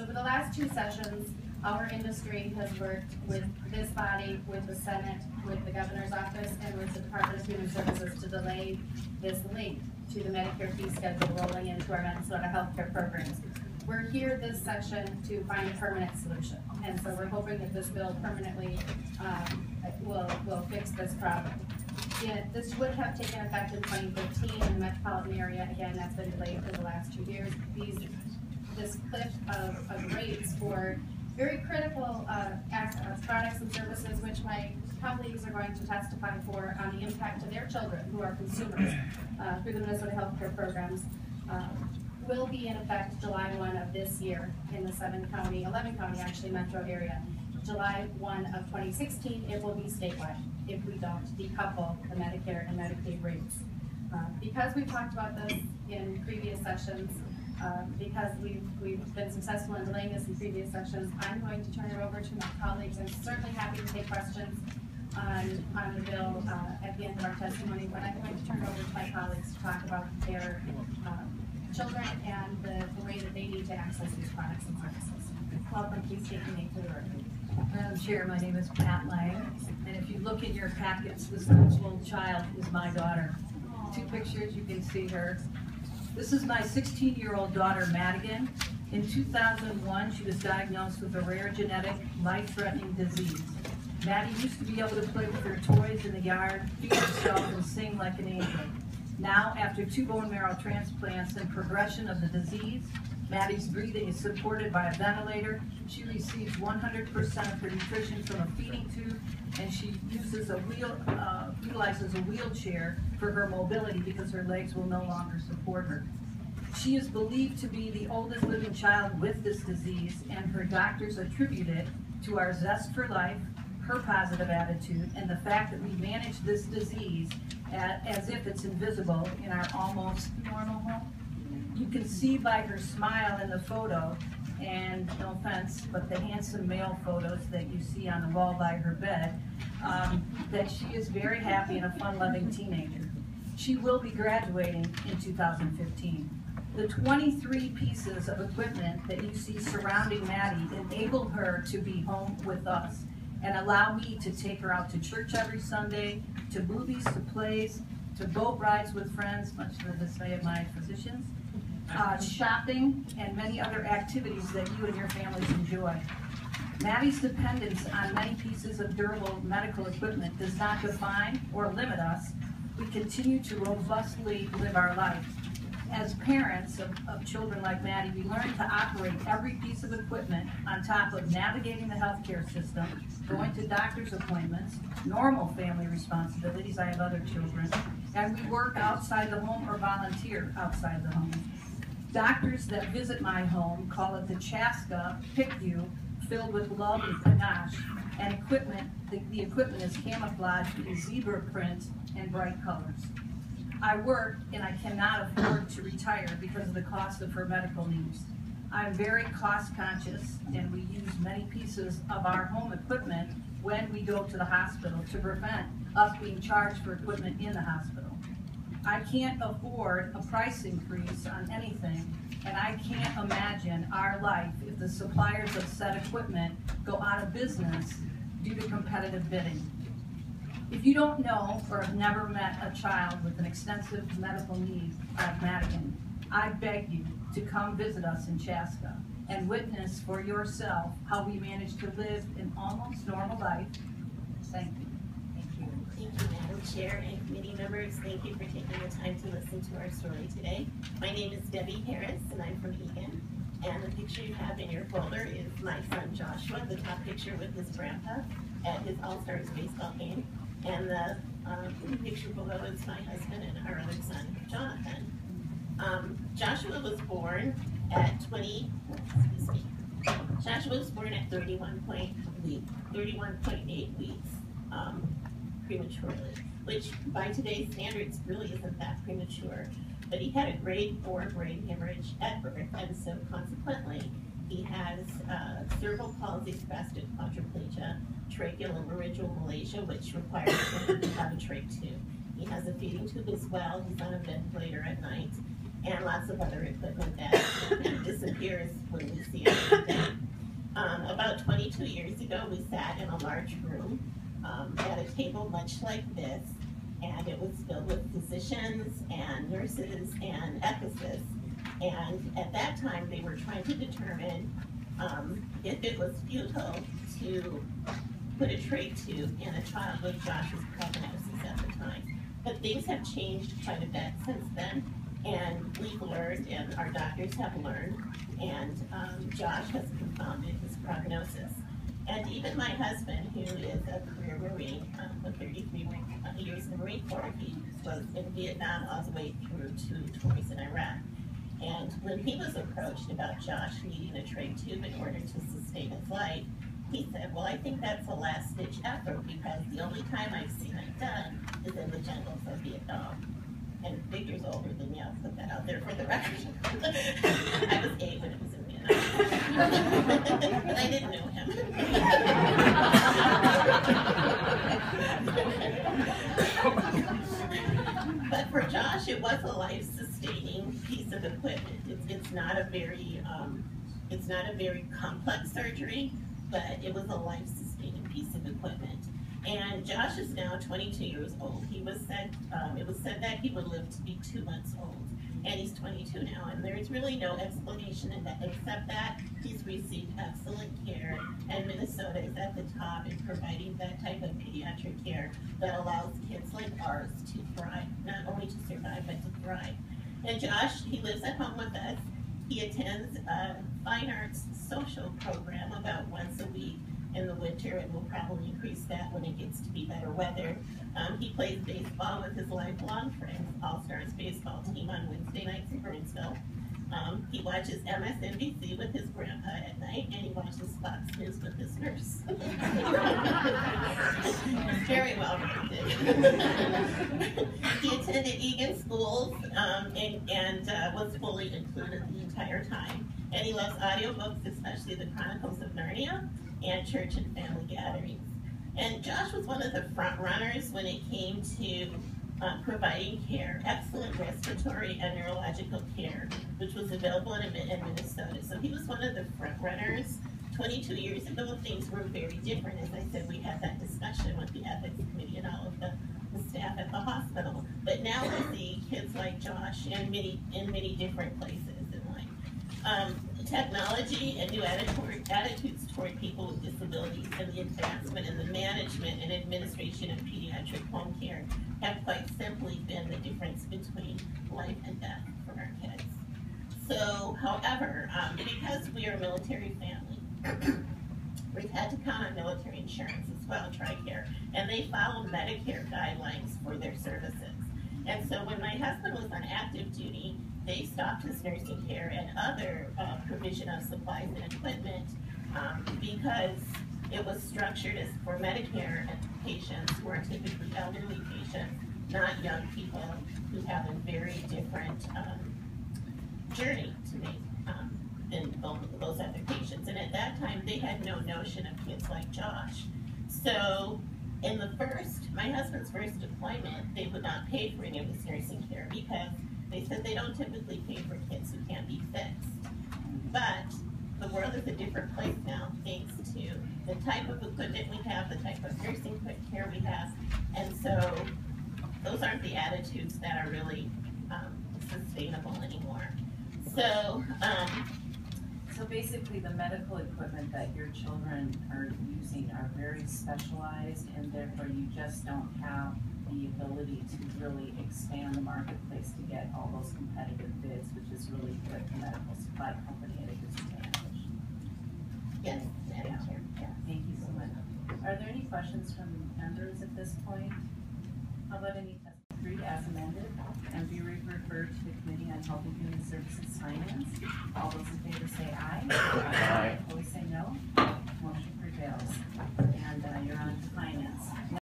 So for the last 2 sessions, our industry has worked with this body, with the Senate, with the Governor's Office, and with the Department of Human Services to delay this link to the Medicare fee schedule rolling into our Minnesota healthcare programs. We're here this session to find a permanent solution, and so we're hoping that this bill permanently will fix this problem. Yeah, this would have taken effect in 2015 in the metropolitan area. Again, that's been delayed for the last 2 years. This cliff of rates for very critical products and services, which my colleagues are going to testify for on the impact to their children who are consumers through the Minnesota healthcare programs, will be in effect July 1 of this year in the 11 county actually metro area. July 1 of 2016, it will be statewide if we don't decouple the Medicare and Medicaid rates. Because we've talked about this in previous sessions, because we've been successful in delaying this in previous sessions, I'm going to turn it over to my colleagues. I'm certainly happy to take questions on the bill at the end of our testimony, but I'm going to turn it over to my colleagues to talk about their children and the way that they need to access these products and services. Welcome, please state your name for the record. Madam Chair, my name is Pat Lang, and if you look in your packets, this little child is my daughter. 2 pictures, you can see her. This is my 16-year-old daughter, Madigan. In 2001, she was diagnosed with a rare genetic, life-threatening disease. Maddie used to be able to play with her toys in the yard, feed herself, and sing like an angel. Now, after 2 bone marrow transplants and progression of the disease, Maddie's breathing is supported by a ventilator. She receives 100% of her nutrition from a feeding tube, and she utilizes a wheelchair for her mobility because her legs will no longer support her. She is believed to be the oldest living child with this disease, and her doctors attribute it to our zest for life, her positive attitude, and the fact that we manage this disease as if it's invisible in our almost normal home. You can see by her smile in the photo, and no offense, but the handsome male photos that you see on the wall by her bed, that she is very happy and a fun-loving teenager. She will be graduating in 2015. The 23 pieces of equipment that you see surrounding Maddie enable her to be home with us and allow me to take her out to church every Sunday, to movies, to plays, to boat rides with friends, much to the dismay of my physicians, shopping, and many other activities that you and your families enjoy. Maddie's dependence on many pieces of durable medical equipment does not define or limit us. We continue to robustly live our life. As parents of children like Maddie, we learn to operate every piece of equipment on top of navigating the healthcare system, going to doctor's appointments, normal family responsibilities. I have other children, and we work outside the home or volunteer outside the home. Doctors that visit my home call it the Chaska PICU, filled with love and panache, and equipment. The equipment is camouflaged in zebra print and bright colors. I work, and I cannot afford to retire because of the cost of her medical needs. I'm very cost conscious, and we use many pieces of our home equipment when we go to the hospital to prevent us being charged for equipment in the hospital. I can't afford a price increase on anything, and I can't imagine our life if the suppliers of said equipment go out of business due to competitive bidding. If you don't know or have never met a child with an extensive medical need like Madigan, I beg you to come visit us in Chaska and witness for yourself how we manage to live an almost normal life. Thank you. Thank you, Madam Chair and committee members. Thank you for taking the time to listen to our story today. My name is Debbi Harris, and I'm from Egan. And the picture you have in your folder is my son Joshua, the top picture with his grandpa at his All-Stars baseball game. And the picture below is my husband and our other son, Jonathan. Joshua was born at 31.8 weeks prematurely, which by today's standards really isn't that premature. But he had a grade 4 brain hemorrhage at birth, and so consequently, he has cerebral palsy, spastic quadriplegia, tracheal and laryngeal malacia, which requires him to have a trach tube. He has a feeding tube as well. He's on a ventilator at night, and lots of other equipment that disadvantages here's when we see it every day. About 22 years ago, we sat in a large room at a table much like this, and it was filled with physicians and nurses and ethicists. And at that time, they were trying to determine if it was futile to put a trach tube in a child with Josh's prognosis at the time. But things have changed quite a bit since then, and we've learned, and our doctors have learned, and Josh has confounded his prognosis. And even my husband, who is a career Marine, with 33 years in the Marine Corps, he was in Vietnam all the way through to tours in Iraq. And when he was approached about Josh needing a trach tube in order to sustain his life, he said, well, I think that's a last-ditch effort because the only time I've seen it done is in the jungles of Vietnam. And Victor's older than me, I'll put that out there for the record. I was 8 when it was in Vietnam. But I didn't know him. But for Josh, it was a life-sustaining piece of equipment. It's not a very complex surgery, but it was a life-sustaining piece of equipment. And Josh is now 22 years old. It was said that he would live to be 2 months old, and he's 22 now. And there's really no explanation in that except that he's received excellent care, and Minnesota is at the top in providing that type of pediatric care that allows kids like ours to thrive, not only to survive but to thrive. And Josh, he lives at home with us. He attends a fine arts social program about once a week in the winter, and we'll probably increase that when it gets to be better weather. He plays baseball with his lifelong friends, All-Stars baseball team on Wednesday nights in Burnsville. He watches MSNBC with his grandpa at night, and he watches Fox News with his nurse. He's very well rounded. He attended Egan schools and was fully included the entire time. And he loves audiobooks, especially the Chronicles of Narnia and church and family gatherings. And Josh was one of the front runners when it came to providing care, excellent respiratory and neurological care, which was available in Minnesota. So he was one of the front runners. 22 years ago, things were very different. As I said, we had that discussion with the ethics committee and all of the staff at the hospital. But now we see kids like Josh in many different places in life. Technology and new attitudes toward people with disabilities and the advancement in the management and administration of pediatric home care have quite simply been the difference between life and death for our kids. So, however, because we are a military family, we've had to count on military insurance as well, TRICARE, and they follow Medicare guidelines for their services. And so when my husband was on active duty, they stopped his nursing care and other provision of supplies and equipment because it was structured as for Medicare patients who are typically elderly patients, not young people who have a very different journey to make than those other patients. And at that time, they had no notion of kids like Josh. So in my husband's first deployment, they would not pay for any of his nursing care because they said they don't typically pay for kids who can't be fixed. But the world is a different place now, thanks to the type of equipment we have, the type of nursing care we have, and so those aren't the attitudes that are really sustainable anymore. So, So basically, the medical equipment that your children are using are very specialized, and therefore you just don't have the ability to really expand the marketplace to get all those competitive bids, which is really good for medical supply company at a disadvantage. yes, Medicare, yeah. Thank you so much. Are there any questions from members at this point? How about any testimony as amended and be referred to the Committee on Health and Human Services Finance? All those in favor say aye. Aye. Opposed say no. Motion prevails. And you're on to finance.